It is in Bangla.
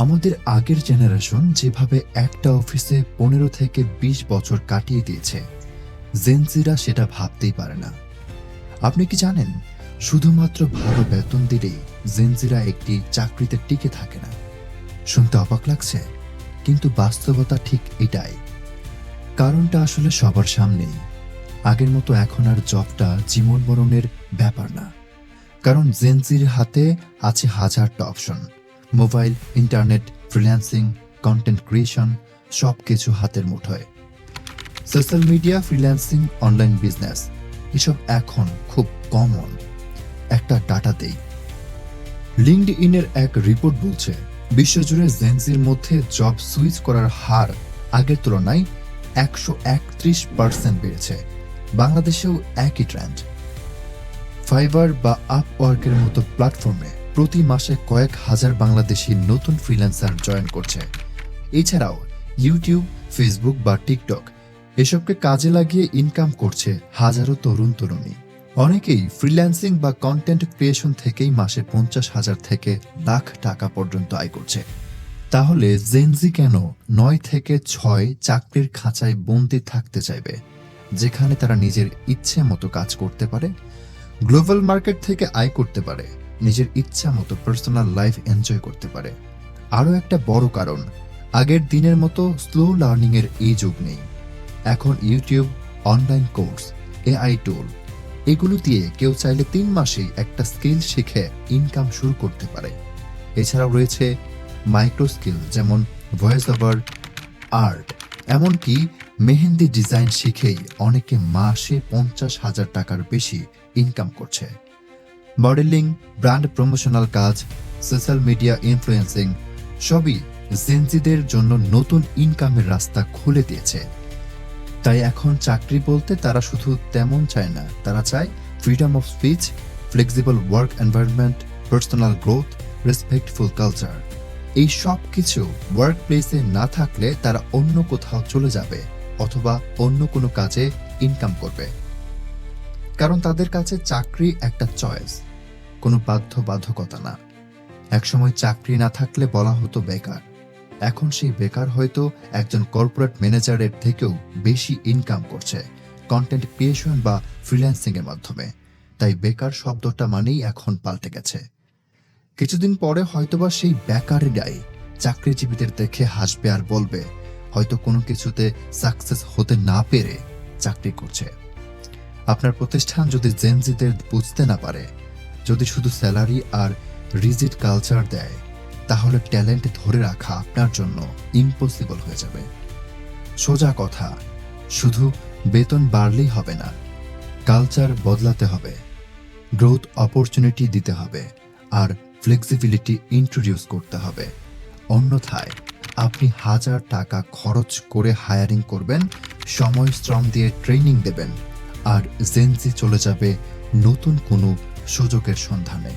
আমাদের আগের জেনারেশন যেভাবে একটা অফিসে 15 থেকে 20 বছর কাটিয়ে দিয়েছে, জেনজিরা সেটা ভাবতেই পারে না। আপনি কি জানেন, শুধুমাত্র ভালো বেতন দিলেই জেনজিরা একটি চাকরিতে টিকে থাকে না? শুনতে অবাক লাগছে, কিন্তু বাস্তবতা ঠিক এটাই। কারণটা আসলে সবার সামনেই। আগের মতো এখন আর জবটা জীবন মরণের ব্যাপার না। কারণ জেনজির হাতে আছে হাজারটা option. Mobile, internet, freelancing, content creation, সবকিছু হাতের মুঠোয়। Social media, freelancing, online business, এসব এখন খুব কমন। একটা ডাটা দেই। লিঙ্কডইনের এক রিপোর্ট বলছে, বিশ্বজুড়ে জেনজির মধ্যে জব সুইচ করার হার আগের তুলনায় 131% বেড়েছে। বাংলাদেশেও একই ট্রেন্ড। ফাইবার বা আপওয়ার্কের মতো প্ল্যাটফর্মে প্রতি মাসে কয়েক হাজার বাংলাদেশি নতুন ফ্রিল্যান্সার জয়েন করছে। এছাড়াও ইউটিউব, ফেসবুক বা টিকটক এসবকে কাজে লাগিয়ে ইনকাম করছে হাজারো তরুণ তরুণী। অনেকেই ফ্রিল্যান্সিং বা কন্টেন্ট ক্রিয়েশন থেকেই মাসে 50,000 থেকে লাখ টাকা পর্যন্ত আয় করছে। তাহলে জেনজি কেন 9 থেকে 6 চাকরির খাঁচায় বন্দী থাকতে চাইবে, যেখানে তারা নিজের ইচ্ছে মতো কাজ করতে পারে, গ্লোবাল মার্কেট থেকে আয় করতে পারে, নিজের ইচ্ছা মতো পার্সোনাল লাইফ এনজয় করতে পারে? আরও একটা বড় কারণ, আগের দিনের মতো স্লো লার্নিং এর এই যুগ নেই। এখন ইউটিউব, অনলাইন কোর্স, এআই টুল, এগুলো দিয়ে কেউ চাইলে 3 মাসেই একটা স্কিল শিখে ইনকাম শুরু করতে পারে। এছাড়াও রয়েছে মাইক্রো স্কিল, যেমন ভয়েস ওভার, আর্ট, এমনকি মেহেন্দি ডিজাইন শিখেই অনেকে মাসে 50,000 টাকার বেশি ইনকাম করছে। মডেলিং, ব্র্যান্ড প্রমোশনাল কাজ, সোশ্যাল মিডিয়া ইনফ্লুয়েন্সিং, সবই জেনজিদের জন্য নতুন ইনকামের রাস্তা খুলে দিয়েছে। তাই এখন চাকরি বলতে তারা শুধু তেমন চায় না, তারা চায় freedom of speech, flexible work environment, personal growth, respectful culture. এই সব কিছু ওয়ার্ক প্লেসে না থাকলে তারা অন্য কোথাও চলে যাবে অথবা অন্য কোনো কাজে ইনকাম করবে। কারণ তাদের কাছে চাকরি একটা চয়েস, কোনো বাধ্যবাধকতা না। একসময় চাকরি না থাকলে বলা হতো বেকার। এখন সেই বেকার হয়তো একজন কর্পোরেট ম্যানেজারের থেকেও বেশি ইনকাম করছে কন্টেন্ট ক্রিয়েশন বা ফ্রিল্যান্সিং এর মাধ্যমে। তাই বেকার শব্দটা মানেই এখন পাল্টে গেছে। কিছুদিন পরে হয়তোবা সেই বেকাররাই চাকরিজীবীদের দেখে হাসবে আর বলবে, হয়তো কোনো কিছুতে সাকসেস হতে না পেরে চাকরি করছে। আপনার প্রতিষ্ঠান যদি জেনজিদের বুঝতে না পারে, যদি শুধু স্যালারি আর রিজিড কালচার দেয়, তাহলে ট্যালেন্ট ধরে রাখা আপনার জন্য ইম্পসিবল হয়ে যাবে। সোজা কথা, শুধু বেতন বাড়লেই হবে না, কালচার বদলাতে হবে, গ্রোথ অপরচুনিটি দিতে হবে, আর ফ্লেক্সিবিলিটি ইন্ট্রোডিউস করতে হবে। অন্যথায় আপনি হাজার টাকা খরচ করে হায়ারিং করবেন, সময় শ্রম দিয়ে ট্রেনিং দেবেন, আর জেনজি চলে যাবে নতুন কোনো সুযোগের সন্ধানে।